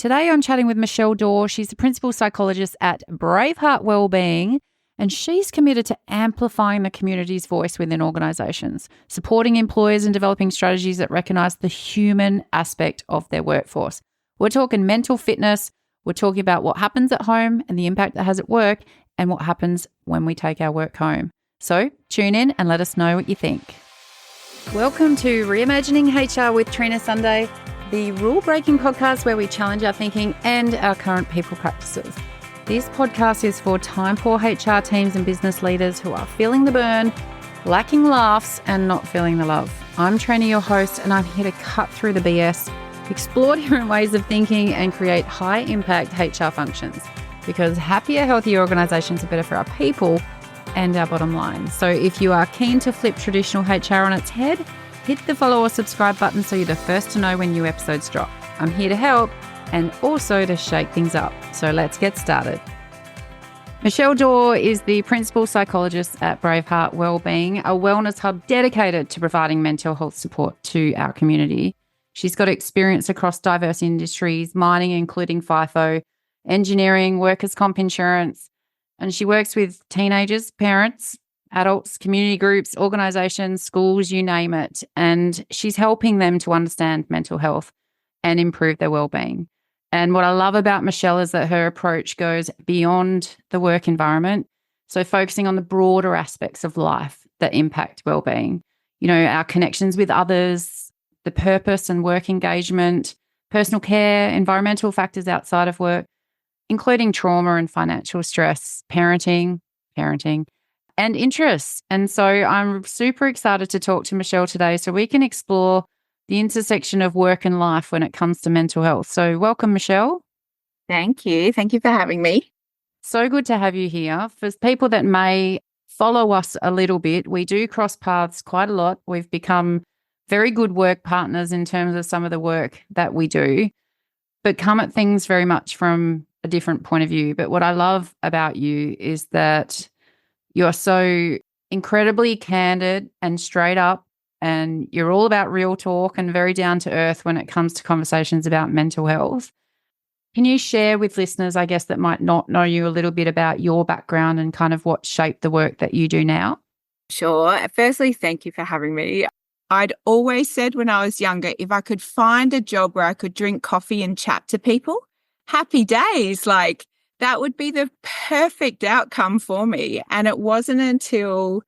Today I'm chatting with Michelle Daw. She's the principal psychologist at Brave Heart Wellbeing, and she's committed to amplifying the community's voice within organisations, supporting employers and developing strategies that recognise the human aspect of their workforce. We're talking mental fitness, we're talking about what happens at home and the impact that has at work, and what happens when we take our work home. So tune in and let us know what you think. Welcome to Reimagining HR with Trina Sunday, the rule-breaking podcast where we challenge our thinking and our current people practices. This podcast is for time-poor HR teams and business leaders who are feeling the burn, lacking laughs, and not feeling the love. I'm Trina, your host, and I'm here to cut through the BS, explore different ways of thinking, and create high-impact HR functions. Because happier, healthier organisations are better for our people and our bottom line. So if you are keen to flip traditional HR on its head, hit the follow or subscribe button so you're the first to know when new episodes drop. I'm here to help and also to shake things up. So let's get started. Michelle Daw is the principal psychologist at Brave Heart Wellbeing, a wellness hub dedicated to providing mental health support to our community. She's got experience across diverse industries, mining, including FIFO, engineering, workers' comp insurance, and she works with teenagers, parents, adults, community groups, organisations, schools, you name it. And she's helping them to understand mental health and improve their well-being. And what I love about Michelle is that her approach goes beyond the work environment, so focusing on the broader aspects of life that impact well-being. You know, our connections with others, the purpose and work engagement, personal care, environmental factors outside of work, including trauma and financial stress, parenting, and interests. And so I'm super excited to talk to Michelle today so we can explore the intersection of work and life when it comes to mental health. So welcome, Michelle. Thank you. Thank you for having me. So good to have you here. For people that may follow us a little bit, we do cross paths quite a lot. We've become very good work partners in terms of some of the work that we do, but come at things very much from a different point of view. But what I love about you is that you're so incredibly candid and straight up, and you're all about real talk and very down to earth when it comes to conversations about mental health. Can you share with listeners, I guess, that might not know you a little bit about your background and kind of what shaped the work that you do now? Sure. Firstly, thank you for having me. I'd always said when I was younger, if I could find a job where I could drink coffee and chat to people, happy days, like that would be the perfect outcome for me. And it wasn't until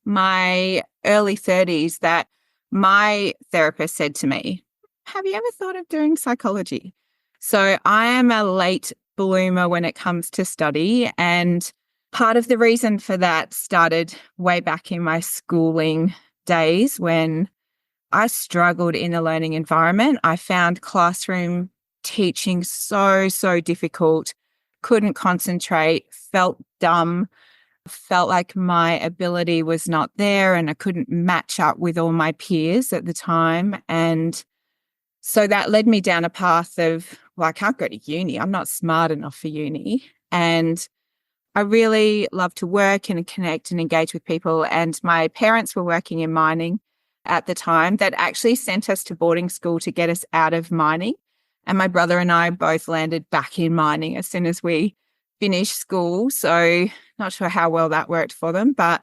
my early 30s that my therapist said to me, have you ever thought of doing psychology? So I am a late bloomer when it comes to study. And part of the reason for that started way back in my schooling days when I struggled in the learning environment. I found classroom teaching so difficult, couldn't concentrate, felt dumb, felt like my ability was not there and I couldn't match up with all my peers at the time. And so that led me down a path of, well, I can't go to uni. I'm not smart enough for uni. And I really love to work and connect and engage with people. And my parents were working in mining at the time. That actually sent us to boarding school to get us out of mining. And my brother and I both landed back in mining as soon as we finished school. So not sure how well that worked for them, but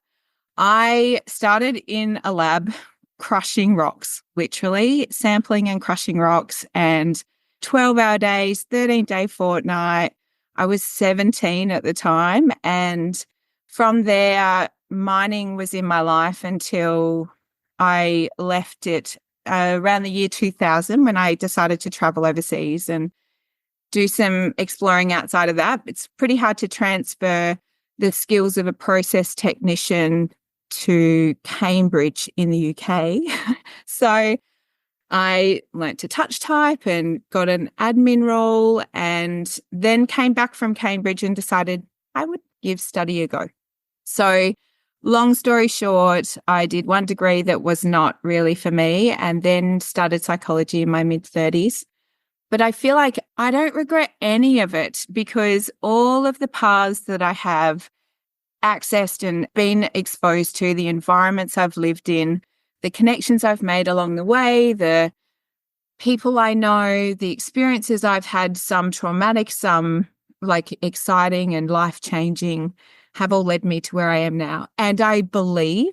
I started in a lab crushing rocks, literally sampling and crushing rocks, and 12-hour days, 13-day fortnight. I was 17 at the time. And from there, mining was in my life until I left it around the year 2000 when I decided to travel overseas and do some exploring outside of that. It's pretty hard to transfer the skills of a process technician to Cambridge in the UK. So I learnt to touch type and got an admin role, and then came back from Cambridge and decided I would give study a go. So long story short, I did one degree that was not really for me and then started psychology in my mid-30s. But I feel like I don't regret any of it because all of the paths that I have accessed and been exposed to, the environments I've lived in, the connections I've made along the way, the people I know, the experiences I've had, some traumatic, some like exciting and life-changing, have all led me to where I am now. And I believe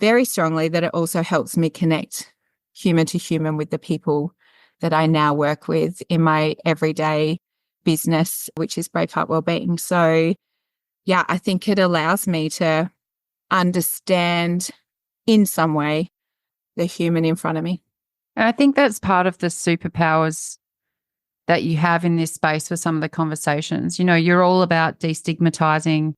very strongly that it also helps me connect human to human with the people that I now work with in my everyday business, which is Brave Heart Wellbeing. So, yeah, I think it allows me to understand in some way the human in front of me. And I think that's part of the superpowers that you have in this space for some of the conversations. You know, you're all about destigmatizing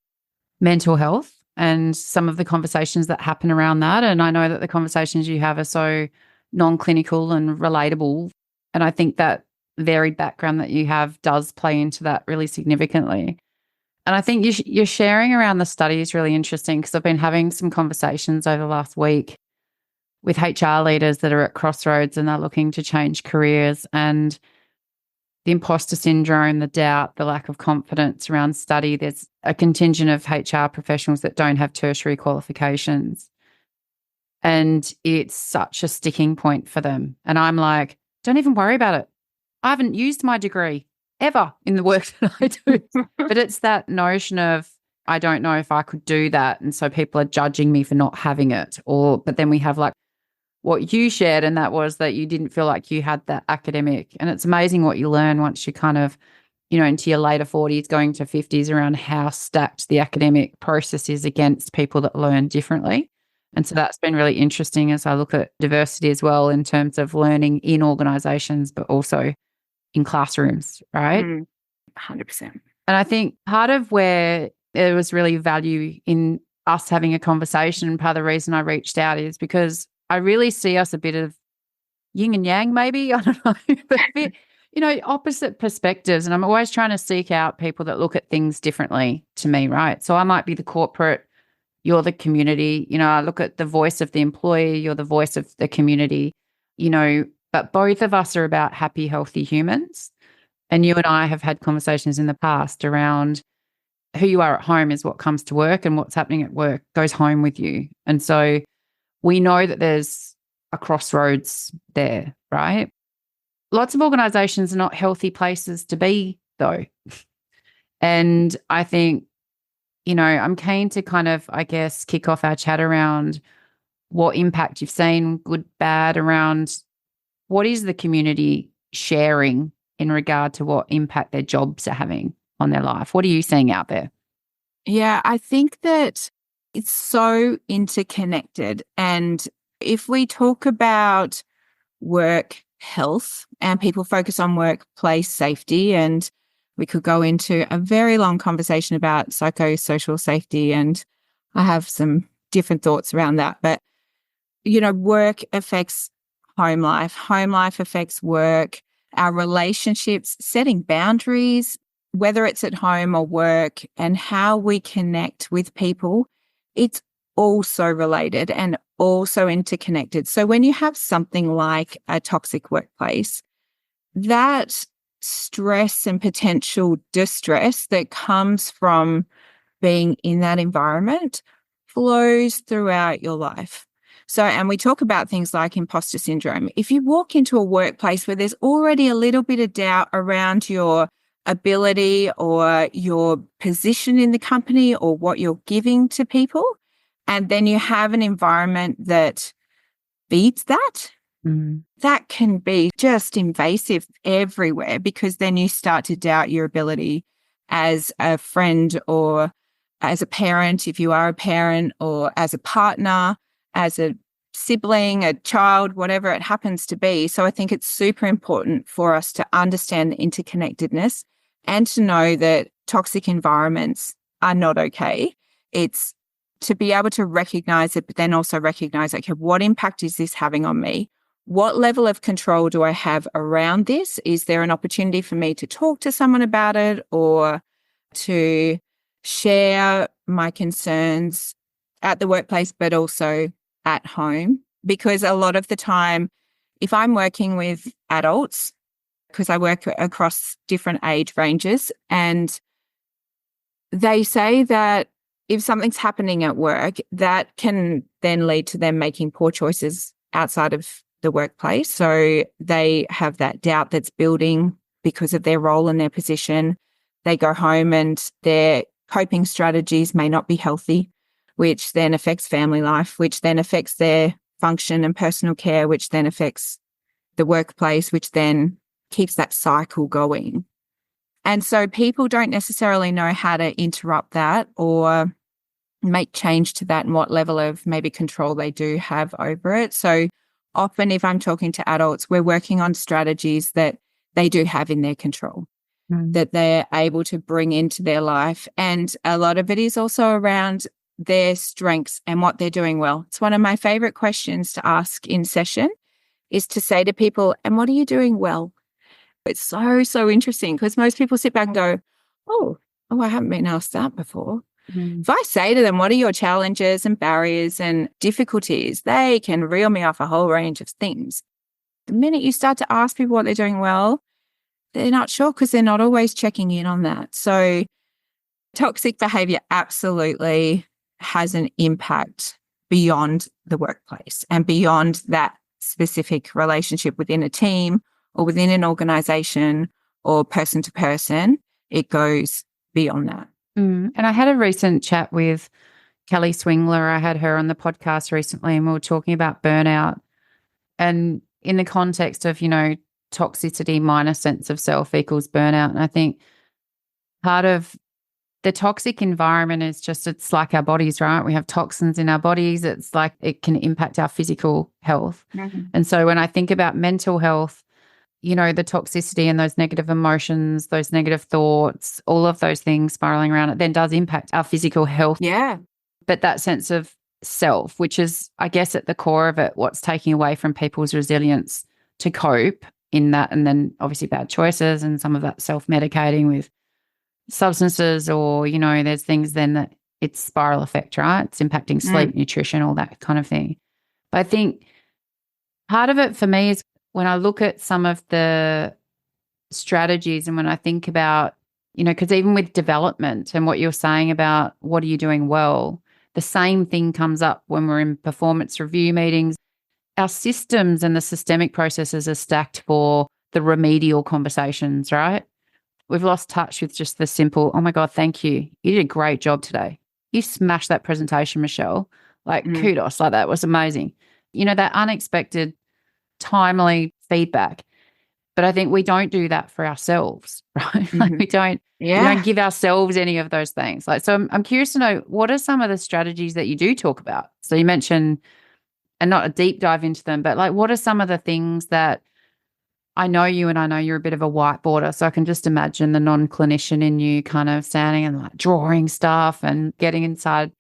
mental health and some of the conversations that happen around that. And I know that the conversations you have are so non-clinical and relatable. And I think that varied background that you have does play into that really significantly. And I think you're sharing around the study is really interesting, because I've been having some conversations over the last week with HR leaders that are at crossroads and are looking to change careers, and the imposter syndrome, the doubt, the lack of confidence around study. There's a contingent of HR professionals that don't have tertiary qualifications. And it's such a sticking point for them. And I'm like, don't even worry about it. I haven't used my degree ever in the work that I do. But it's that notion of, I don't know if I could do that. And so people are judging me for not having it. But then we have like what you shared, and that was that you didn't feel like you had that academic. And it's amazing what you learn once you kind of, into your later 40s, going to 50s, around how stacked the academic process is against people that learn differently. And so that's been really interesting as I look at diversity as well, in terms of learning in organizations, but also in classrooms, right? 100%. And I think part of where there was really value in us having a conversation, part of the reason I reached out is because I really see us a bit of yin and yang, maybe, I don't know, but a bit, opposite perspectives. And I'm always trying to seek out people that look at things differently to me, right? So I might be the corporate, you're the community. I look at the voice of the employee, you're the voice of the community, but both of us are about happy, healthy humans. And you and I have had conversations in the past around who you are at home is what comes to work, and what's happening at work goes home with you. And so we know that there's a crossroads there, right? Lots of organizations are not healthy places to be, though. And I think, I'm keen to kind of, I guess, kick off our chat around what impact you've seen, good, bad, around what is the community sharing in regard to what impact their jobs are having on their life. What are you seeing out there? Yeah, I think that it's so interconnected. And if we talk about work health and people focus on workplace safety, and we could go into a very long conversation about psychosocial safety, and I have some different thoughts around that. But, work affects home life affects work, our relationships, setting boundaries, whether it's at home or work, and how we connect with people. It's also related and also interconnected. So when you have something like a toxic workplace, that stress and potential distress that comes from being in that environment flows throughout your life. So, and we talk about things like imposter syndrome. If you walk into a workplace where there's already a little bit of doubt around your ability or your position in the company or what you're giving to people, and then you have an environment that feeds that, that can be just invasive everywhere, because then you start to doubt your ability as a friend or as a parent, if you are a parent, or as a partner, as a sibling, a child, whatever it happens to be. So I think it's super important for us to understand the interconnectedness and to know that toxic environments are not okay. It's to be able to recognize it, but then also recognize, okay, what impact is this having on me? What level of control do I have around this? Is there an opportunity for me to talk to someone about it, or to share my concerns at the workplace, but also at home? Because a lot of the time, if I'm working with adults, because I work across different age ranges, and they say that if something's happening at work, that can then lead to them making poor choices outside of the workplace. So they have that doubt that's building because of their role and their position. They go home and their coping strategies may not be healthy, which then affects family life, which then affects their function and personal care, which then affects the workplace, which then keeps that cycle going. And so people don't necessarily know how to interrupt that or make change to that and what level of maybe control they do have over it. So often if I'm talking to adults, we're working on strategies that they do have in their control, that they're able to bring into their life. And a lot of it is also around their strengths and what they're doing well. It's one of my favorite questions to ask in session is to say to people, and what are you doing well? It's so interesting because most people sit back and go, oh, I haven't been asked that before. If I say to them, what are your challenges and barriers and difficulties, they can reel me off a whole range of things. The minute you start to ask people what they're doing well, they're not sure because they're not always checking in on that. So toxic behavior absolutely has an impact beyond the workplace and beyond that specific relationship within a team or within an organization or person to person. It goes beyond that. And I had a recent chat with Kelly Swingler. I had her on the podcast recently and we were talking about burnout and in the context of, toxicity minus sense of self equals burnout. And I think part of the toxic environment is just, it's like our bodies, right? We have toxins in our bodies. It's like it can impact our physical health. And so when I think about mental health, the toxicity and those negative emotions, those negative thoughts, all of those things spiraling around, it then does impact our physical health. Yeah. But that sense of self, which is, I guess, at the core of it, what's taking away from people's resilience to cope in that, and then obviously bad choices and some of that self-medicating with substances or, there's things then that it's spiral effect, right? It's impacting sleep, nutrition, all that kind of thing. But I think part of it for me is when I look at some of the strategies and when I think about, because even with development and what you're saying about what are you doing well, the same thing comes up when we're in performance review meetings. Our systems and the systemic processes are stacked for the remedial conversations, right? We've lost touch with just the simple, oh my God, thank you. You did a great job today. You smashed that presentation, Michelle. Kudos, that was amazing. That unexpected timely feedback. But I think we don't do that for ourselves, right? We don't give ourselves any of those things. So I'm curious to know, what are some of the strategies that you do talk about? So you mentioned, and not a deep dive into them, but what are some of the things that I know you and I know you're a bit of a whiteboarder, so I can just imagine the non-clinician in you kind of standing and drawing stuff and getting inside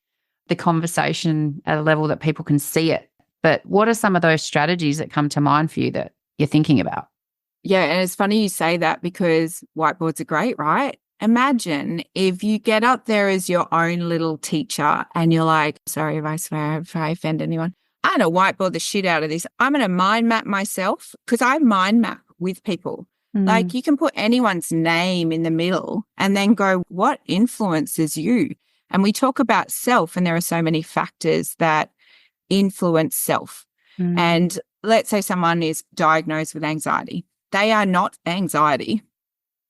the conversation at a level that people can see it. But what are some of those strategies that come to mind for you that you're thinking about? Yeah, and it's funny you say that because whiteboards are great, right? Imagine if you get up there as your own little teacher and you're like, sorry if I swear, if I offend anyone, I'm going to whiteboard the shit out of this. I'm going to mind map myself because I mind map with people. You can put anyone's name in the middle and then go, what influences you? And we talk about self, and there are so many factors that influence self. And let's say someone is diagnosed with anxiety. They are not anxiety.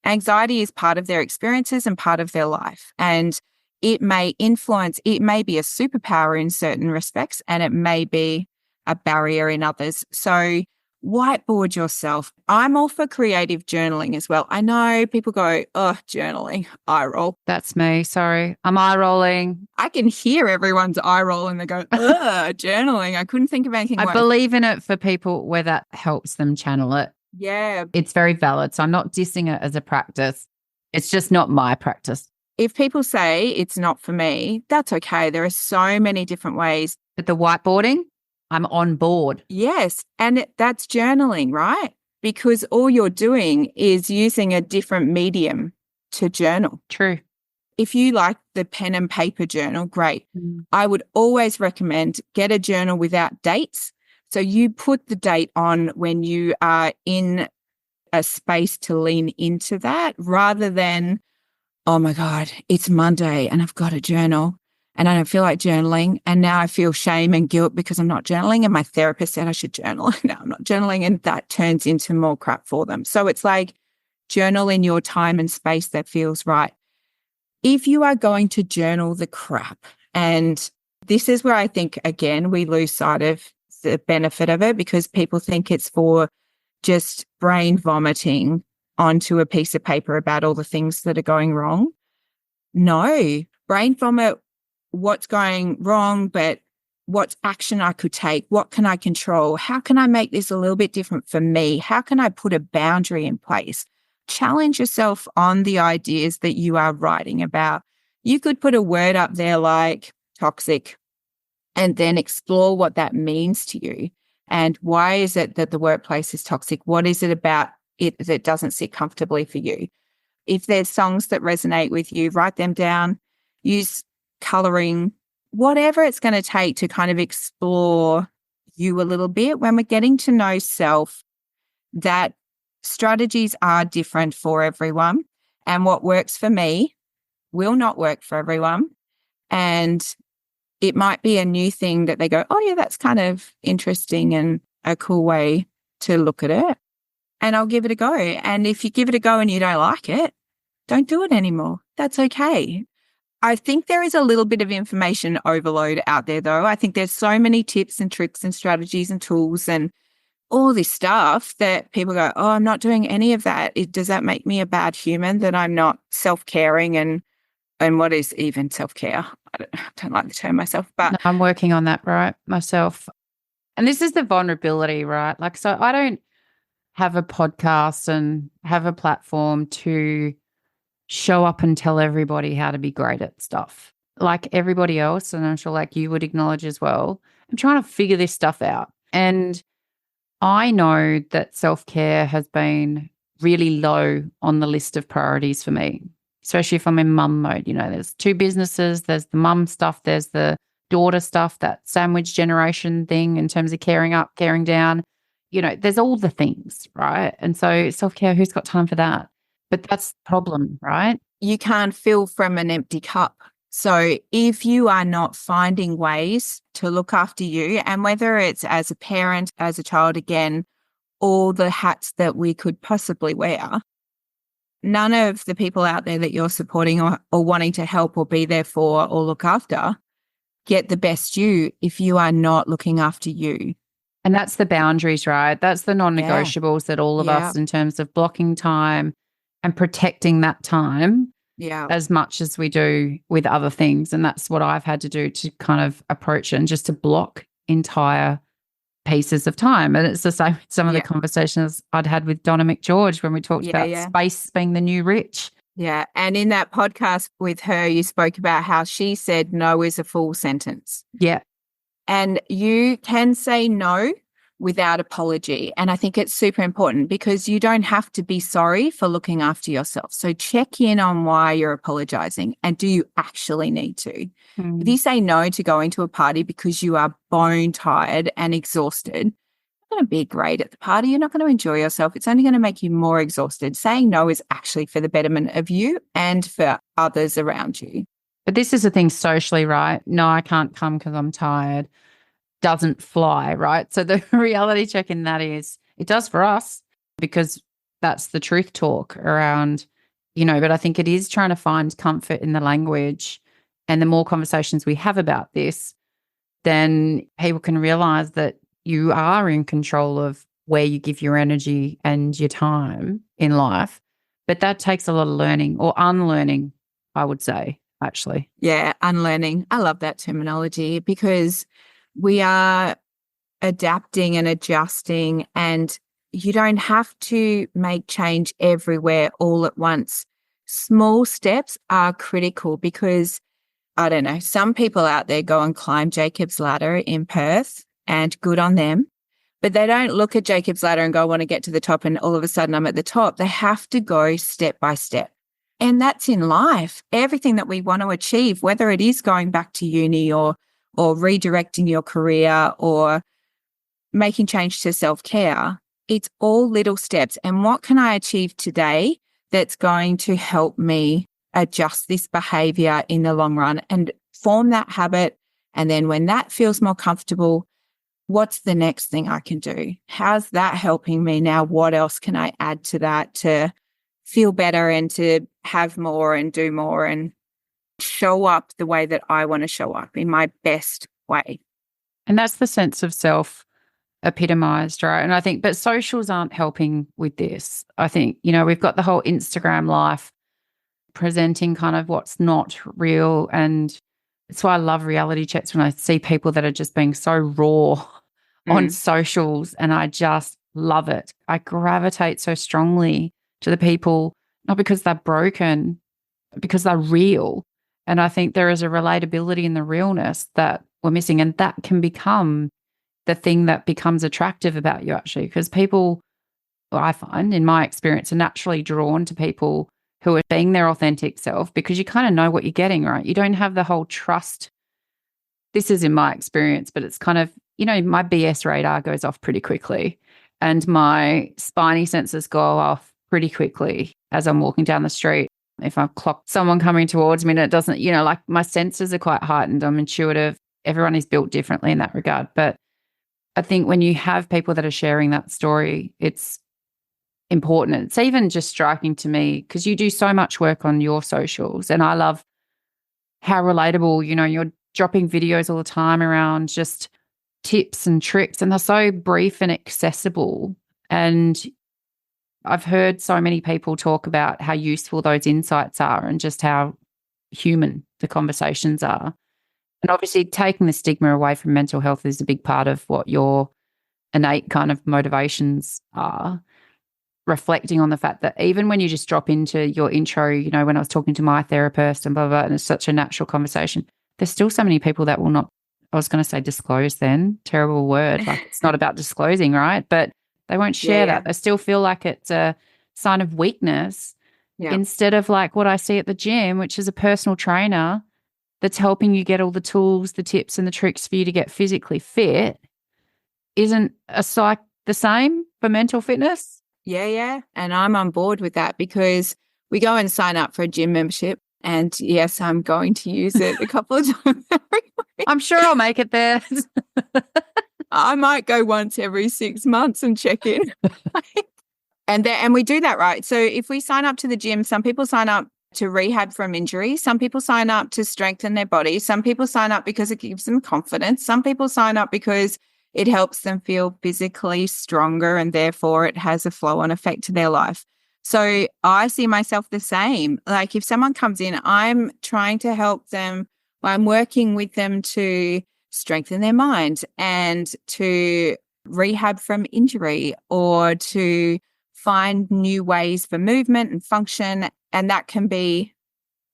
Anxiety is part of their experiences and part of their life. And it may influence, it may be a superpower in certain respects, and it may be a barrier in others. So whiteboard yourself. I'm all for creative journaling as well. I know people go, oh, journaling, eye roll. That's me. Sorry. I'm eye rolling. I can hear everyone's eye roll and they go, ugh, journaling. I couldn't think of anything worse. I believe in it for people where that helps them channel it. Yeah. It's very valid. So I'm not dissing it as a practice. It's just not my practice. If people say it's not for me, that's okay. There are so many different ways. But the whiteboarding, I'm on board. Yes. And that's journaling, right? Because all you're doing is using a different medium to journal. True. If you like the pen and paper journal, great. I would always recommend get a journal without dates. So you put the date on when you are in a space to lean into that rather than, oh my God, it's Monday and I've got a journal and I don't feel like journaling. And now I feel shame and guilt because I'm not journaling. And my therapist said I should journal. Now I'm not journaling. And that turns into more crap for them. So it's like journal in your time and space that feels right. If you are going to journal the crap, and this is where I think, again, we lose sight of the benefit of it because people think it's for just brain vomiting onto a piece of paper about all the things that are going wrong. No, brain vomit, what's going wrong, but what's action I could take? What can I control? How can I make this a little bit different for me? How can I put a boundary in place? Challenge yourself on the ideas that you are writing about. You could put a word up there like toxic and then explore what that means to you. And why is it that the workplace is toxic? What is it about it that doesn't sit comfortably for you? If there's songs that resonate with you, write them down, use coloring, whatever it's going to take to kind of explore you a little bit. When we're getting to know self, that strategies are different for everyone. And what works for me will not work for everyone. And it might be a new thing that they go, oh, yeah, that's kind of interesting and a cool way to look at it. And I'll give it a go. And if you give it a go and you don't like it, don't do it anymore. That's okay. I think there is a little bit of information overload out there, though. I think there's so many tips and tricks and strategies and tools and all this stuff that people go, oh, I'm not doing any of that. Does that make me a bad human that I'm not self-caring? And what is even self-care? I don't like the term myself, but No, I'm working on that, right, myself. And this is the vulnerability, right? Like, so I don't have a podcast and have a platform to show up and tell everybody how to be great at stuff. Like everybody else, and I'm sure like you would acknowledge as well, I'm trying to figure this stuff out. And I know that self-care has been really low on the list of priorities for me, especially if I'm in mum mode. You know, there's two businesses, there's the mum stuff, there's the daughter stuff, that sandwich generation thing in terms of caring up, caring down. You know, there's all the things, right? And so self-care, who's got time for that? But that's the problem, right? you can't fill from an empty cup. So if you are not finding ways to look after you, and whether it's as a parent, as a child, again, all the hats that we could possibly wear, none of the people out there that you're supporting or wanting to help or be there for or look after get the best you if you are not looking after you. And that's the boundaries, right? That's the non-negotiables that all of us, in terms of blocking time and protecting that time as much as we do with other things. And that's what I've had to do to kind of approach it, and just to block entire pieces of time. And it's the same with some of the conversations I'd had with Donna McGeorge when we talked about space being the new rich. Yeah. And in that podcast with her, you spoke about how she said no is a full sentence. Yeah. And you can say no without apology. And I think it's super important because you don't have to be sorry for looking after yourself. So check in on why you're apologizing, and do you actually need to? If you say no to going to a party because you are bone tired and exhausted, you're not going to be great at the party. You're not going to enjoy yourself. It's only going to make you more exhausted. Saying no is actually for the betterment of you and for others around you. But this is the thing socially, right? No, I can't come because I'm tired. Doesn't fly, right? So the reality check in that is it does for us, because that's the truth talk around, but I think it is trying to find comfort in the language. And the more conversations we have about this, then people can realize that you are in control of where you give your energy and your time in life. But that takes a lot of learning, or unlearning, I would say, actually. Yeah, unlearning. I love that terminology, because we are adapting and adjusting, and you don't have to make change everywhere all at once. Small steps are critical, because I don't know, some people out there go and climb Jacob's ladder in Perth, and good on them, but they don't look at Jacob's ladder and go, I want to get to the top, and all of a sudden I'm at the top. They have to go step by step. And that's in life. Everything that we want to achieve, whether it is going back to uni or redirecting your career or making change to self-care, it's all little steps. And what can I achieve today that's going to help me adjust this behavior in the long run? And form that habit. And then when that feels more comfortable, what's the next thing I can do? How's that helping me now? What else can I add to that to feel better and to have more and do more and show up the way that I want to show up in my best way? And that's the sense of self epitomized, right? And I think, but socials aren't helping with this. I think, we've got the whole Instagram life presenting kind of what's not real. And that's why I love reality checks when I see people that are just being so raw on socials, and I just love it. I gravitate so strongly to the people, not because they're broken, but because they're real. And I think there is a relatability in the realness that we're missing, and that can become the thing that becomes attractive about you, actually, because people, well, I find in my experience, are naturally drawn to people who are being their authentic self, because you kind of know what you're getting, right? You don't have the whole trust. This is in my experience, but it's kind of, my BS radar goes off pretty quickly and my spiny senses go off pretty quickly as I'm walking down the street. If I've clocked someone coming towards me and it doesn't, like my senses are quite heightened. I'm intuitive. Everyone is built differently in that regard. But I think when you have people that are sharing that story, it's important. It's even just striking to me because you do so much work on your socials, and I love how relatable, you're dropping videos all the time around just tips and tricks, and they're so brief and accessible. And I've heard so many people talk about how useful those insights are and just how human the conversations are. And obviously taking the stigma away from mental health is a big part of what your innate kind of motivations are. Reflecting on the fact that even when you just drop into your intro, when I was talking to my therapist and blah, blah, blah, and it's such a natural conversation, there's still so many people that will not, I was going to say disclose then, terrible word, like it's not about disclosing, right? But they won't share that. They still feel like it's a sign of weakness instead of like what I see at the gym, which is a personal trainer that's helping you get all the tools, the tips and the tricks for you to get physically fit. Isn't a psych the same for mental fitness? Yeah. And I'm on board with that because we go and sign up for a gym membership. And yes, I'm going to use it a couple of times every week. I'm sure I'll make it there. I might go once every 6 months and check in. And we do that, right? So if we sign up to the gym, some people sign up to rehab from injury. Some people sign up to strengthen their body. Some people sign up because it gives them confidence. Some people sign up because it helps them feel physically stronger and therefore it has a flow-on effect to their life. So I see myself the same. Like if someone comes in, I'm trying to help them. I'm working with them to strengthen their mind and to rehab from injury or to find new ways for movement and function. And that can be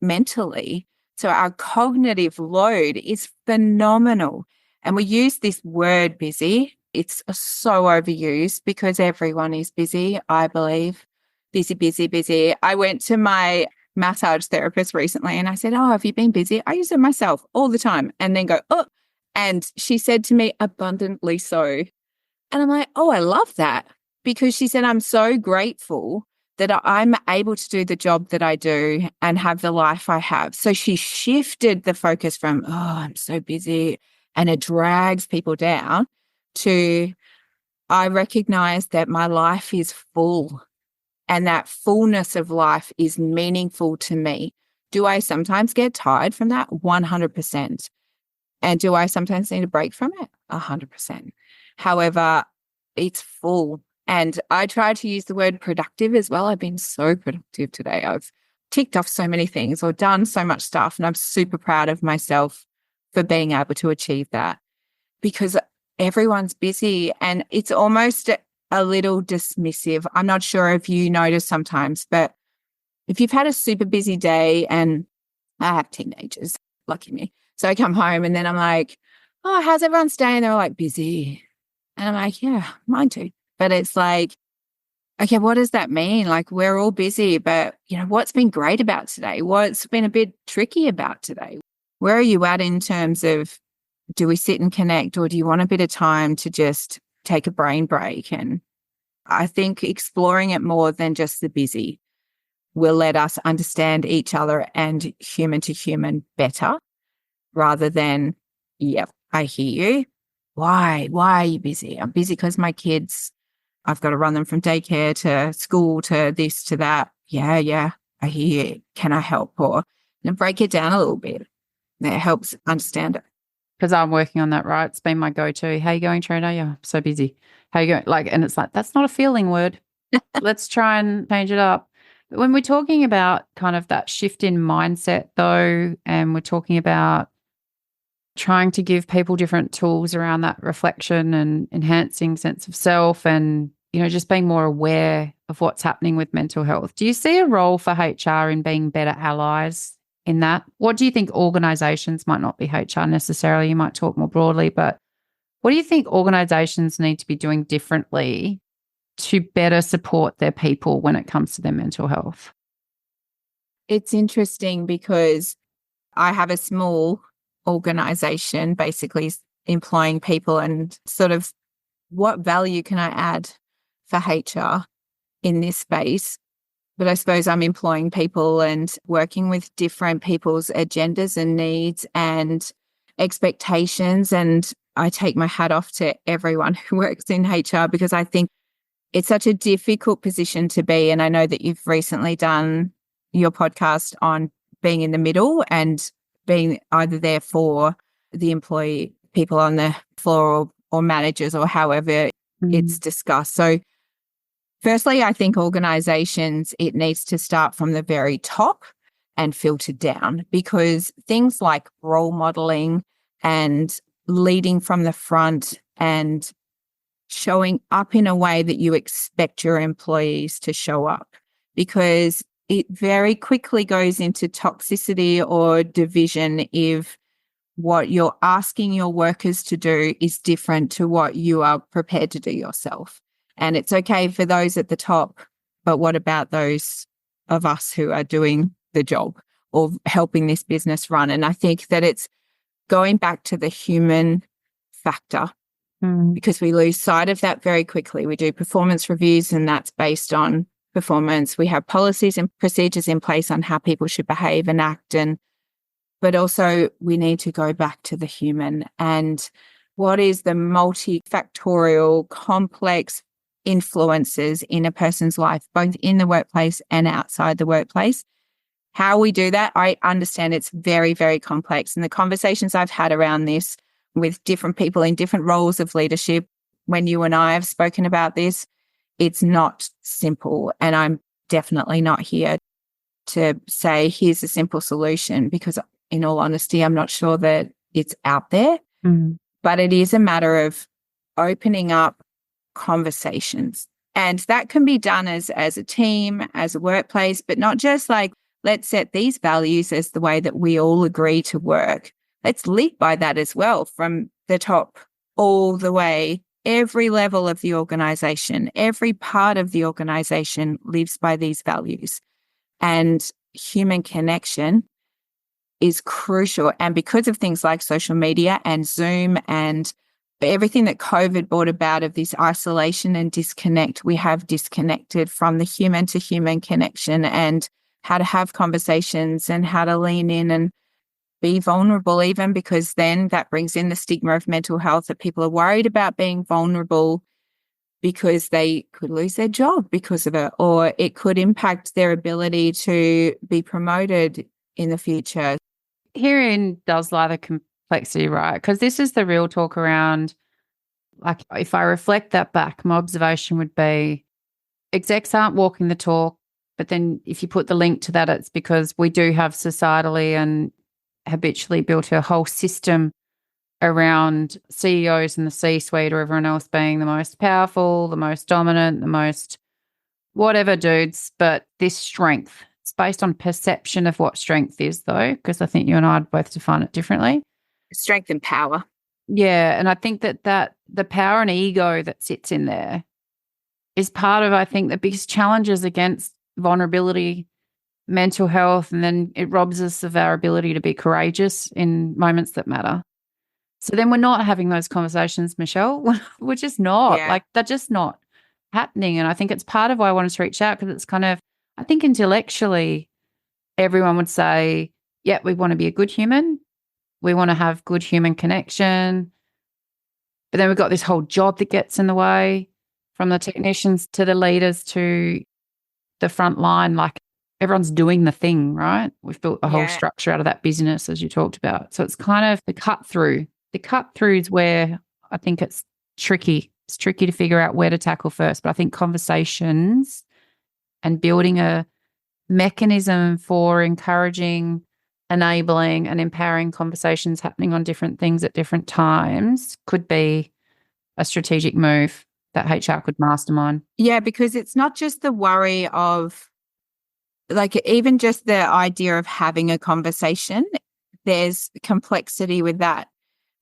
mentally. So our cognitive load is phenomenal. And we use this word busy. It's so overused because everyone is busy, I believe. Busy. I went to my massage therapist recently and I said, "Oh, have you been busy?" I use it myself all the time and then go, "Oh." And she said to me, "Abundantly so." And I'm like, "Oh, I love that." Because she said, "I'm so grateful that I'm able to do the job that I do and have the life I have." So she shifted the focus from, "Oh, I'm so busy," and it drags people down, to, "I recognize that my life is full and that fullness of life is meaningful to me." Do I sometimes get tired from that? 100%. And do I sometimes need a break from it? 100%. However, it's full. And I try to use the word productive as well. I've been so productive today. I've ticked off so many things or done so much stuff. And I'm super proud of myself for being able to achieve that because everyone's busy and it's almost a little dismissive. I'm not sure if you notice sometimes, but if you've had a super busy day, and I have teenagers, lucky me. So I come home and then I'm like, "Oh, how's everyone's day?" And they're like, "Busy." And I'm like, "Yeah, mine too." But it's like, okay, what does that mean? Like we're all busy, but what's been great about today? What's been a bit tricky about today? Where are you at in terms of, do we sit and connect or do you want a bit of time to just take a brain break? And I think exploring it more than just the busy will let us understand each other and human to human better rather than, yep, I hear you. Why? Why are you busy? I'm busy because my kids, I've got to run them from daycare to school to this to that. Yeah, I hear you. Can I help? Or break it down a little bit. That helps understand it. Because I'm working on that, right? It's been my go-to. How you going, Trina? Yeah, I'm so busy. How you going? Like, and it's like, that's not a feeling word. Let's try and change it up. But when we're talking about kind of that shift in mindset, though, and we're talking about trying to give people different tools around that reflection and enhancing sense of self and, just being more aware of what's happening with mental health. Do you see a role for HR in being better allies in that? What do you think organizations, might not be HR necessarily, you might talk more broadly, but what do you think organizations need to be doing differently to better support their people when it comes to their mental health? It's interesting because I have a small organization basically employing people, and sort of what value can I add for HR in this space? But I suppose I'm employing people and working with different people's agendas and needs and expectations. And I take my hat off to everyone who works in HR because I think it's such a difficult position to be. And I know that you've recently done your podcast on being in the middle and being either there for the employee, people on the floor or managers or however it's discussed. So firstly, I think organizations, it needs to start from the very top and filter down, because things like role modeling and leading from the front and showing up in a way that you expect your employees to show up, because it very quickly goes into toxicity or division if what you're asking your workers to do is different to what you are prepared to do yourself. And it's okay for those at the top, but what about those of us who are doing the job or helping this business run? And I think that it's going back to the human factor, because we lose sight of that very quickly. We do performance reviews and that's based on performance. We have policies and procedures in place on how people should behave and act, but also we need to go back to the human and what is the multifactorial, complex influences in a person's life, both in the workplace and outside the workplace. How we do that, I understand it's very, very complex. And the conversations I've had around this with different people in different roles of leadership, when you and I have spoken about this, it's not simple. And I'm definitely not here to say, here's a simple solution, because in all honesty, I'm not sure that it's out there. But it is a matter of opening up conversations. And that can be done as a team, as a workplace, but not just like, let's set these values as the way that we all agree to work. Let's lead by that as well, from the top all the way. Every level of the organization, every part of the organization lives by these values. And human connection is crucial. And because of things like social media and Zoom and everything that COVID brought about of this isolation and disconnect, we have disconnected from the human to human connection and how to have conversations and how to lean in and be vulnerable, even because then that brings in the stigma of mental health, that people are worried about being vulnerable because they could lose their job because of it, or it could impact their ability to be promoted in the future. Herein does lie the complexity, right? Because this is the real talk around, like, if I reflect that back, my observation would be execs aren't walking the talk. But then if you put the link to that, it's because we do have societally and habitually built a whole system around CEOs and the C-suite or everyone else being the most powerful, the most dominant, the most whatever dudes, but this strength. It's based on perception of what strength is, though, because I think you and I would both define it differently. Strength and power. Yeah, and I think that the power and ego that sits in there is part of, I think, the biggest challenges against vulnerability, mental health, and then it robs us of our ability to be courageous in moments that matter. So then we're not having those conversations, Michelle. We're just not. Yeah. Like, they're just not happening. And I think it's part of why I wanted to reach out, because it's kind of, I think intellectually everyone would say, yeah, we want to be a good human, We want to have good human connection. But then we've got this whole job that gets in the way, from the technicians to the leaders to the front line. Like, everyone's doing the thing, right? We've built a whole structure out of that business, as you talked about. So it's kind of the cut through. The cut through is where I think it's tricky. It's tricky to figure out where to tackle first. But I think conversations and building a mechanism for encouraging, enabling, and empowering conversations happening on different things at different times could be a strategic move that HR could mastermind. Yeah, because it's not just the worry of, like, even just the idea of having a conversation, there's complexity with that.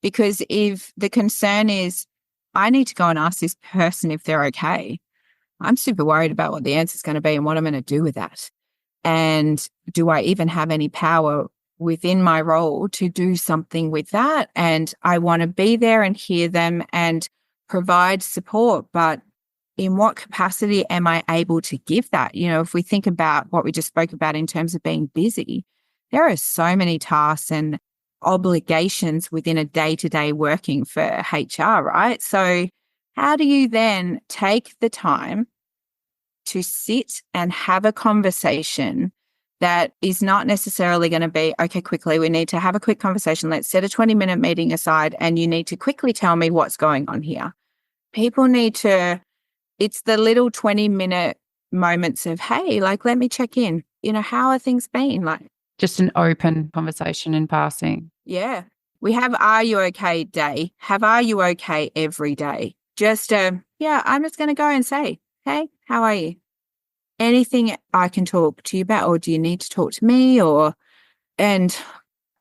Because if the concern is, I need to go and ask this person if they're okay, I'm super worried about what the answer is going to be and what I'm going to do with that. And do I even have any power within my role to do something with that? And I want to be there and hear them and provide support. But in what capacity am I able to give that? You know, if we think about what we just spoke about in terms of being busy, there are so many tasks and obligations within a day-to-day working for HR, right? So how do you then take the time to sit and have a conversation that is not necessarily going to be, okay, quickly, we need to have a quick conversation. Let's set a 20-minute meeting aside and you need to quickly tell me what's going on here. People need to, it's the little 20-minute moments of, hey, like, let me check in. You know, how are things been? Like, just an open conversation in passing. Yeah. We have Are You Okay day. Have Are You Okay every day. Just, yeah, I'm just going to go and say, hey, how are you? Anything I can talk to you about, or do you need to talk to me? And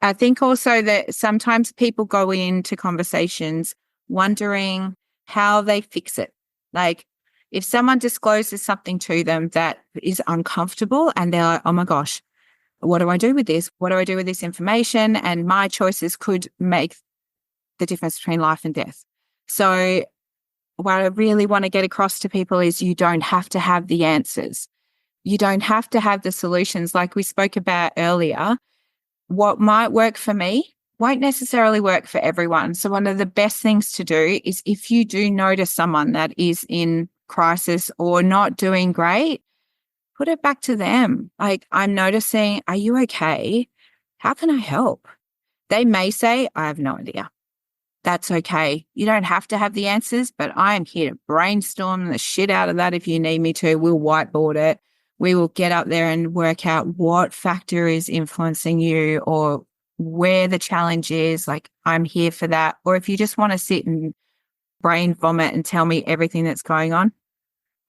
I think also that sometimes people go into conversations wondering how they fix it. Like, if someone discloses something to them that is uncomfortable and they're like, oh my gosh, what do I do with this? What do I do with this information? And my choices could make the difference between life and death. So what I really want to get across to people is you don't have to have the answers. You don't have to have the solutions. Like we spoke about earlier, what might work for me won't necessarily work for everyone. So one of the best things to do is, if you do notice someone that is in crisis or not doing great, put it back to them. Like, I'm noticing, are you okay? How can I help? They may say, I have no idea. That's okay. You don't have to have the answers, but I am here to brainstorm the shit out of that if you need me to. We'll whiteboard it. We will get up there and work out what factor is influencing you or where the challenge is. Like, I'm here for that. Or if you just want to sit and brain vomit and tell me everything that's going on,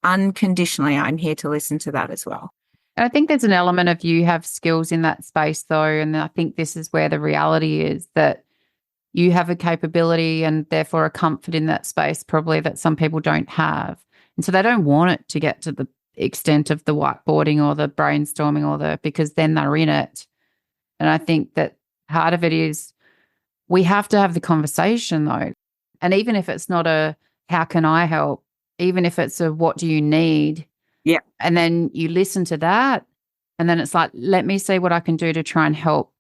unconditionally, I'm here to listen to that as well. And I think there's an element of you have skills in that space though. And I think this is where the reality is, that you have a capability and therefore a comfort in that space probably that some people don't have. And so they don't want it to get to the extent of the whiteboarding or the brainstorming because then they're in it. And I think that part of it is we have to have the conversation though. And even if it's not a how can I help, even if it's a what do you need? Yeah. And then you listen to that and then it's like, let me see what I can do to try and help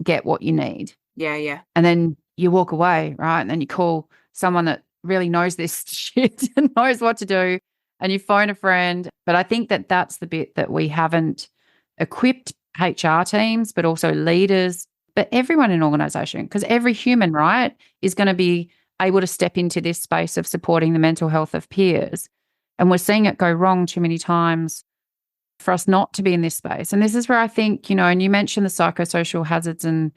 get what you need. Yeah, yeah. And then you walk away, right? And then you call someone that really knows this shit and knows what to do, and you phone a friend. But I think that that's the bit that we haven't equipped HR teams, but also leaders, but everyone in organization, because every human, right, is going to be able to step into this space of supporting the mental health of peers. And we're seeing it go wrong too many times for us not to be in this space. And this is where I think, and you mentioned the psychosocial hazards and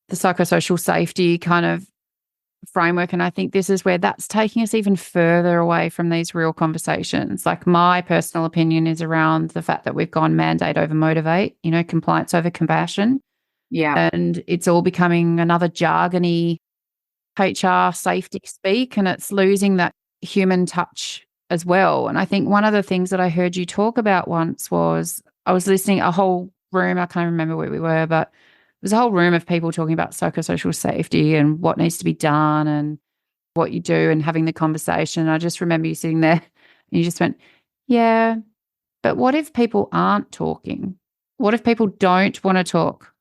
the psychosocial safety kind of framework. And I think this is where that's taking us even further away from these real conversations. Like, my personal opinion is around the fact that we've gone mandate over motivate, compliance over compassion. Yeah. And it's all becoming another jargony HR safety speak, and it's losing that human touch as well. And I think one of the things that I heard you talk about once was, I was listening a whole room, I can't remember where we were, but there's a whole room of people talking about psychosocial safety and what needs to be done and what you do and having the conversation. I just remember you sitting there and you just went, yeah, but what if people aren't talking? What if people don't want to talk?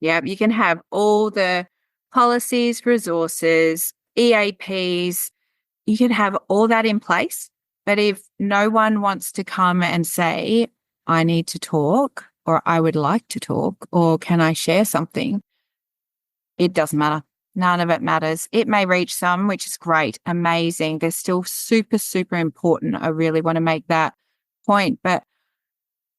Yeah, you can have all the policies, resources, EAPs, you can have all that in place. But if no one wants to come and say, I need to talk, or I would like to talk, or can I share something, it doesn't matter. None of it matters. It may reach some, which is great, amazing. They're still super, super important. I really want to make that point. But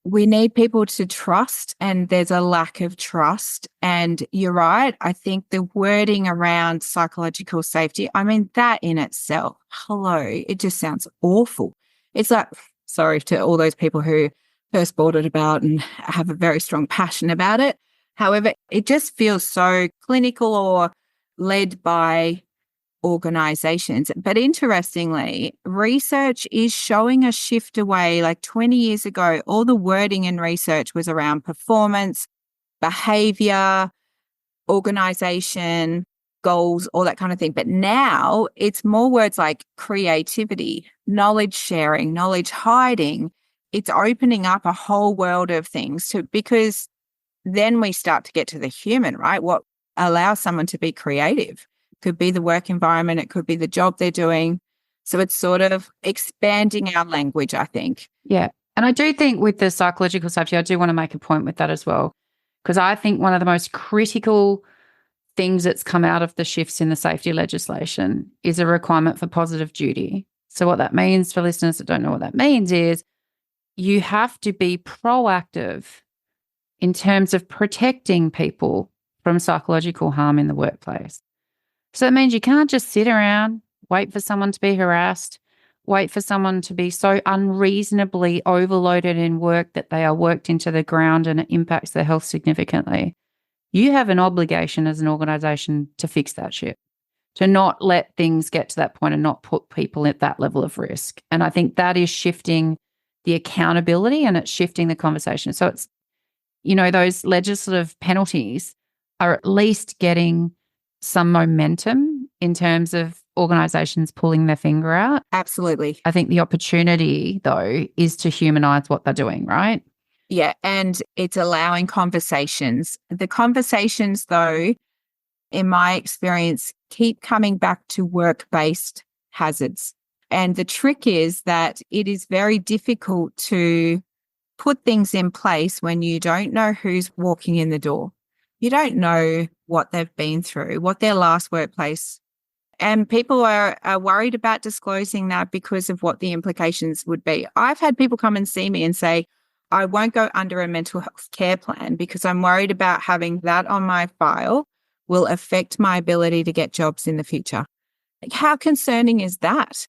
we need people to trust, and there's a lack of trust. And you're right. I think the wording around psychological safety, I mean, that in itself, hello, it just sounds awful. It's like, sorry to all those people who first bought it about and have a very strong passion about it. However, it just feels so clinical or led by organizations. But interestingly, research is showing a shift away. Like 20 years ago, all the wording in research was around performance, behavior, organization, goals, all that kind of thing. But now it's more words like creativity, knowledge sharing, knowledge hiding. It's opening up a whole world of things because then we start to get to the human, right? What allows someone to be creative? Could be the work environment, it could be the job they're doing. So it's sort of expanding our language, I think. Yeah. And I do think with the psychological safety, I do want to make a point with that as well, because I think one of the most critical things that's come out of the shifts in the safety legislation is a requirement for positive duty. So what that means for listeners that don't know what that means is you have to be proactive in terms of protecting people from psychological harm in the workplace. So that means you can't just sit around, wait for someone to be harassed, wait for someone to be so unreasonably overloaded in work that they are worked into the ground and it impacts their health significantly. You have an obligation as an organisation to fix that shit, to not let things get to that point and not put people at that level of risk. And I think that is shifting the accountability and it's shifting the conversation. So it's, those legislative penalties are at least getting some momentum in terms of organisations pulling their finger out. Absolutely. I think the opportunity, though, is to humanise what they're doing, right? Yeah, and it's allowing conversations. The conversations, though, in my experience, keep coming back to work-based hazards. And the trick is that it is very difficult to put things in place when you don't know who's walking in the door. You don't know what they've been through, what their last workplace. And people are worried about disclosing that because of what the implications would be. I've had people come and see me and say, I won't go under a mental health care plan because I'm worried about having that on my file will affect my ability to get jobs in the future. Like, how concerning is that?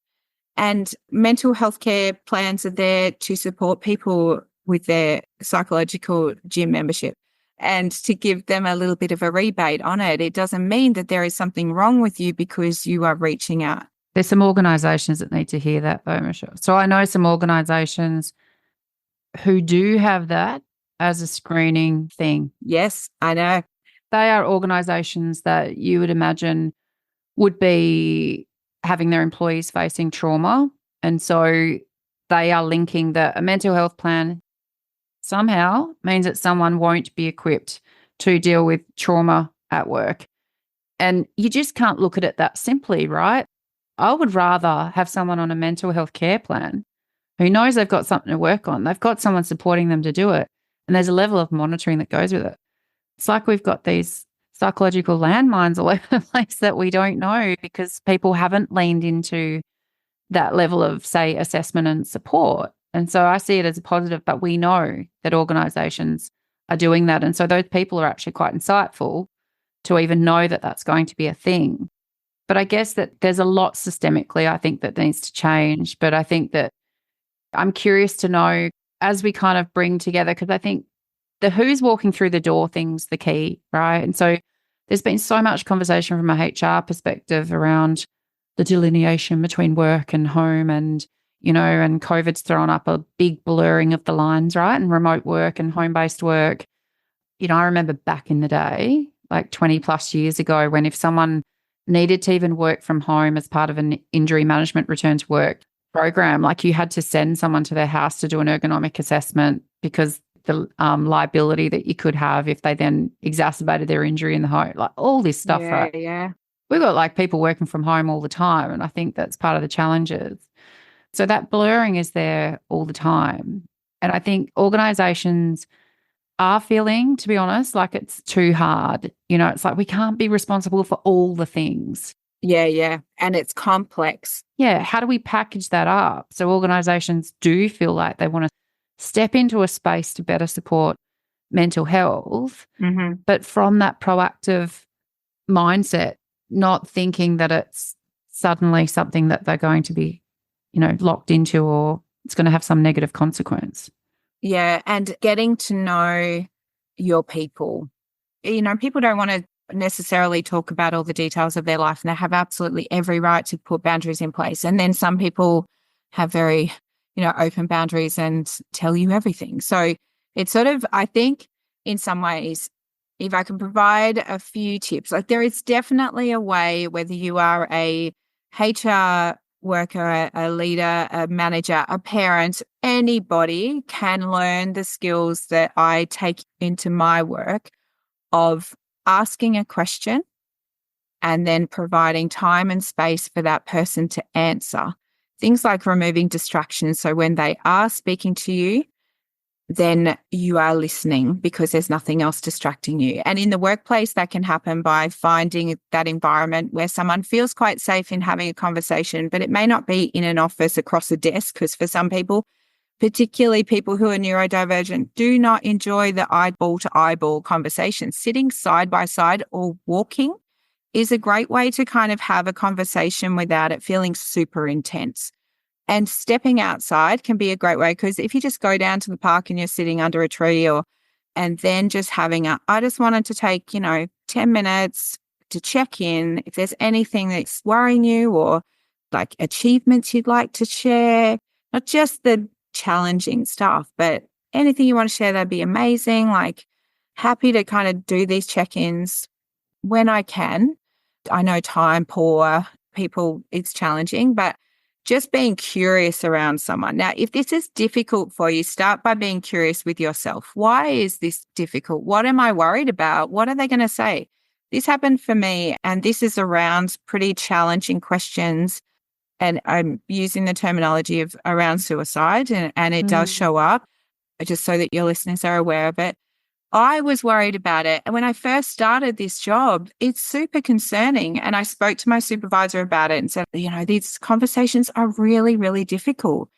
And mental health care plans are there to support people with their psychological gym membership and to give them a little bit of a rebate on it. It doesn't mean that there is something wrong with you because you are reaching out. There's some organisations that need to hear that though, Michelle. So I know some organisations who do have that as a screening thing. Yes, I know. They are organisations that you would imagine would be having their employees facing trauma. And so they are linking that a mental health plan somehow means that someone won't be equipped to deal with trauma at work. And you just can't look at it that simply, right? I would rather have someone on a mental health care plan who knows they've got something to work on. They've got someone supporting them to do it. And there's a level of monitoring that goes with it. It's like we've got these psychological landmines all over the place that we don't know because people haven't leaned into that level of, say, assessment and support. And so I see it as a positive, but we know that organisations are doing that. And so those people are actually quite insightful to even know that that's going to be a thing. But I guess that there's a lot systemically, I think, that needs to change. But I think that I'm curious to know as we kind of bring together, because I think the who's walking through the door thing's the key, right? And so there's been so much conversation from a HR perspective around the delineation between work and home and, and COVID's thrown up a big blurring of the lines, right? And remote work and home-based work. I remember back in the day, like 20 plus years ago, when if someone needed to even work from home as part of an injury management return to work program, like you had to send someone to their house to do an ergonomic assessment because the liability that you could have if they then exacerbated their injury in the home, like all this stuff, right? Yeah. We've got like people working from home all the time, and I think that's part of the challenges. So that blurring is there all the time. And I think organizations are feeling, to be honest, like it's too hard. It's like we can't be responsible for all the things. Yeah. And it's complex. Yeah. How do we package that up so organizations do feel like they want to step into a space to better support mental health, but from that proactive mindset, not thinking that it's suddenly something that they're going to be, locked into, or it's going to have some negative consequence. Yeah. And getting to know your people. People don't want to necessarily talk about all the details of their life, and they have absolutely every right to put boundaries in place. And then some people have very, open boundaries and tell you everything. So it's sort of, I think in some ways, if I can provide a few tips, like there is definitely a way, whether you are a HR worker, a leader, a manager, a parent, anybody can learn the skills that I take into my work of asking a question and then providing time and space for that person to answer. Things like removing distractions. So when they are speaking to you, then you are listening because there's nothing else distracting you. And in the workplace, that can happen by finding that environment where someone feels quite safe in having a conversation, but it may not be in an office across a desk, because for some people, particularly people who are neurodivergent, do not enjoy the eyeball to eyeball conversation. Sitting side by side or walking is a great way to kind of have a conversation without it feeling super intense. And stepping outside can be a great way, because if you just go down to the park and you're sitting under a tree, and then just having I just wanted to take, 10 minutes to check in if there's anything that's worrying you, or like achievements you'd like to share, not just the challenging stuff, but anything you want to share, that'd be amazing. Like, happy to kind of do these check-ins when I can. I know time poor people, it's challenging, but just being curious around someone. Now, if this is difficult for you, start by being curious with yourself. Why is this difficult? What am I worried about? What are they going to say? This happened for me, and this is around pretty challenging questions. And I'm using the terminology of around suicide, and it does show up, just so that your listeners are aware of it. I was worried about it. And when I first started this job, it's super concerning. And I spoke to my supervisor about it and said, these conversations are really, really difficult.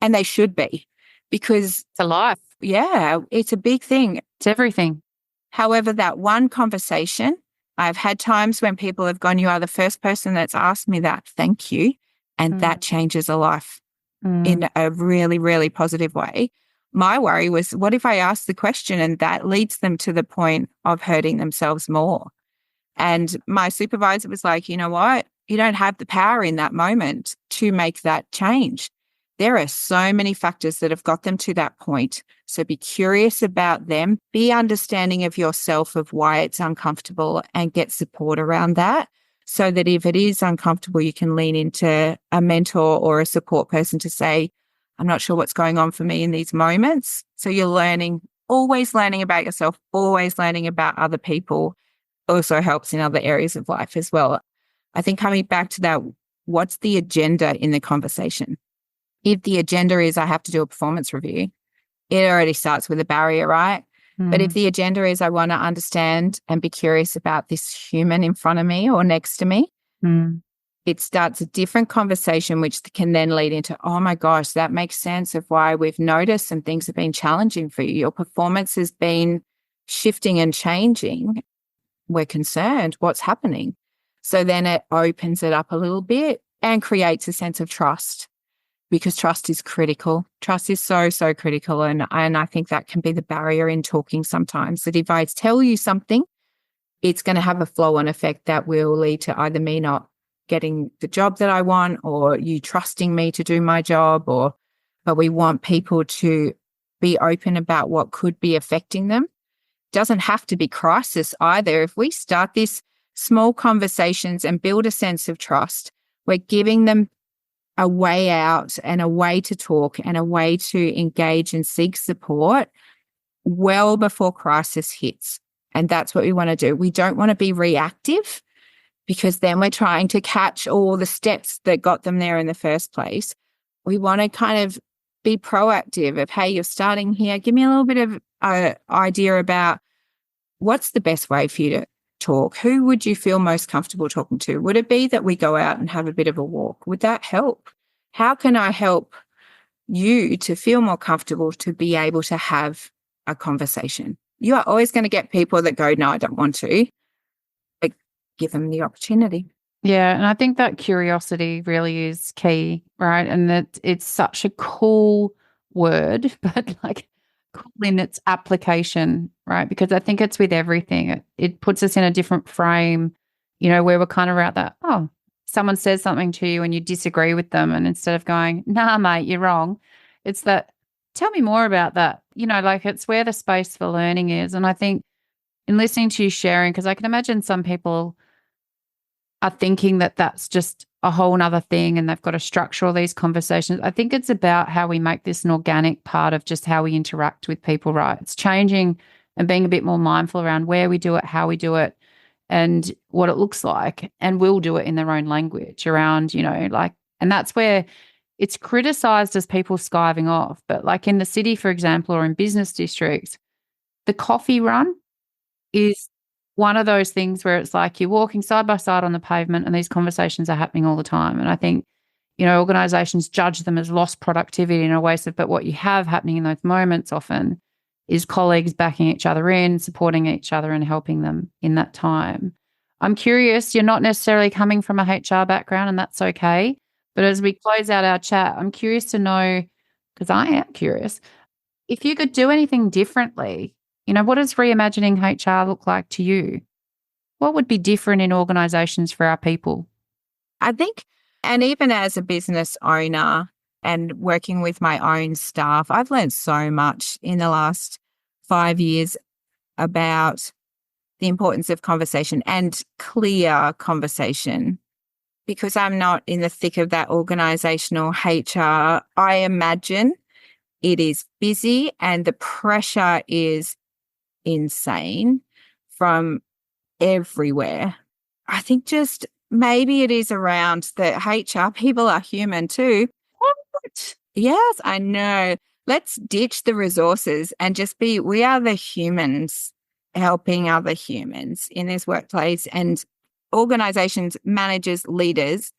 And they should be, because It's a life. yeah, it's a big thing. It's everything. However, that one conversation, I've had times when people have gone, you are the first person that's asked me that. Thank you. And that changes a life in a really, really positive way. My worry was, what if I ask the question and that leads them to the point of hurting themselves more? And my supervisor was like, you know what? You don't have the power in that moment to make that change. There are so many factors that have got them to that point. So be curious about them, be understanding of yourself, of why it's uncomfortable, and get support around that, so that if it is uncomfortable, you can lean into a mentor or a support person to say, I'm not sure what's going on for me in these moments. So you're learning, always learning about yourself, always learning about other people, also helps in other areas of life as well. I think coming back to that, what's the agenda in the conversation? If the agenda is I have to do a performance review, it already starts with a barrier, right? But if the agenda is I want to understand and be curious about this human in front of me or next to me, it starts a different conversation, which can then lead into, oh my gosh, that makes sense of why we've noticed some things have been challenging for you. Your performance has been shifting and changing. We're concerned. What's happening? So then it opens it up a little bit and creates a sense of trust, because trust is critical. Trust is so, so critical. And I think that can be the barrier in talking sometimes, that if I tell you something, it's going to have a flow-on effect that will lead to either me not getting the job that I want, or you trusting me to do my job, but we want people to be open about what could be affecting them. Doesn't have to be crisis either. If we start these small conversations and build a sense of trust, we're giving them a way out and a way to talk and a way to engage and seek support. well before crisis hits. And that's what we want to do. We don't want to be reactive, because then we're trying to catch all the steps that got them there in the first place. We want to kind of be proactive of, hey, you're starting here. Give me a little bit of idea about what's the best way for you to talk. Who would you feel most comfortable talking to? Would it be that we go out and have a bit of a walk? Would that help? How can I help you to feel more comfortable to be able to have a conversation? You are always going to get people that go, no, I don't want to. But give them the opportunity. Yeah, and I think that curiosity really is key, right? And that it's such a cool word, but like cool in its application, right? Because I think it's with everything. It puts us in a different frame, where we're kind of at that, oh, someone says something to you and you disagree with them, and instead of going, nah, mate, you're wrong, it's that, tell me more about that. Like it's where the space for learning is. And I think in listening to you sharing, because I can imagine some people are thinking that that's just a whole nother thing and they've got to structure all these conversations. I think it's about how we make this an organic part of just how we interact with people, right? It's changing and being a bit more mindful around where we do it, how we do it, and what it looks like. And we'll do it in their own language around, and that's where it's criticized as people skiving off. But like in the city, for example, or in business districts, the coffee run is one of those things where it's like you're walking side by side on the pavement and these conversations are happening all the time. And I think, organizations judge them as lost productivity in a way. But what you have happening in those moments often is colleagues backing each other in, supporting each other and helping them in that time. I'm curious, you're not necessarily coming from a HR background and that's okay. But as we close out our chat, I'm curious to know, because I am curious, if you could do anything differently. What does reimagining HR look like to you? What would be different in organizations for our people? I think, and even as a business owner and working with my own staff, I've learned so much in the last 5 years about the importance of conversation and clear conversation. Because I'm not in the thick of that organizational HR, I imagine it is busy and the pressure is insane from everywhere. I think just maybe it is around that HR people are human too. What? Yes, I know. Let's ditch the resources and just we are the humans helping other humans in this workplace. And organizations, managers, leaders,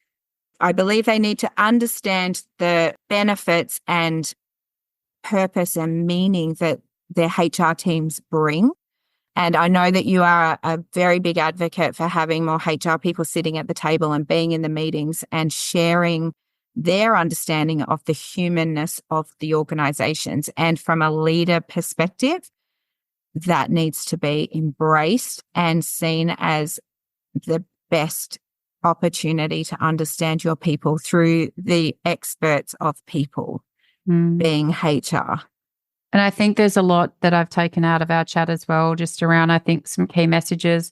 I believe they need to understand the benefits and purpose and meaning that their HR teams bring. And I know that you are a very big advocate for having more HR people sitting at the table and being in the meetings and sharing their understanding of the humanness of the organizations. And from a leader perspective, that needs to be embraced and seen as the best opportunity to understand your people through the experts of people, being HR. And I think there's a lot that I've taken out of our chat as well, just around, I think, some key messages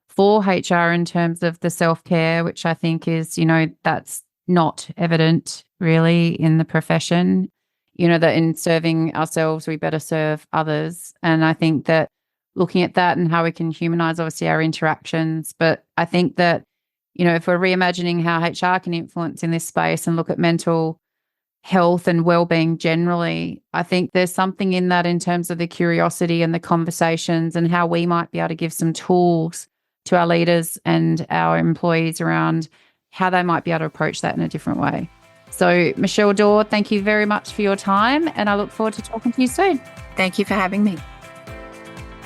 for HR in terms of the self-care, which I think is, that's not evident really in the profession, that in serving ourselves, we better serve others. And I think that looking at that and how we can humanize, obviously, our interactions. But I think that, if we're reimagining how HR can influence in this space and look at mental health and well-being generally, I think there's something in that in terms of the curiosity and the conversations and how we might be able to give some tools to our leaders and our employees around how they might be able to approach that in a different way. So, Michelle Daw, thank you very much for your time, and I look forward to talking to you soon. Thank you for having me.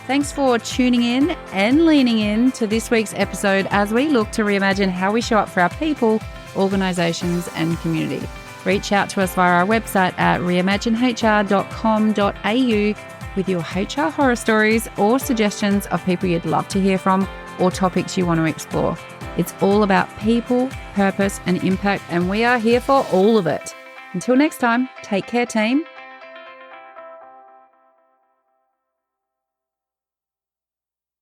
Thanks for tuning in and leaning in to this week's episode as we look to reimagine how we show up for our people, organisations and community. Reach out to us via our website at reimaginehr.com.au with your HR horror stories or suggestions of people you'd love to hear from or topics you want to explore. It's all about people, purpose and impact, and we are here for all of it. Until next time, take care, team.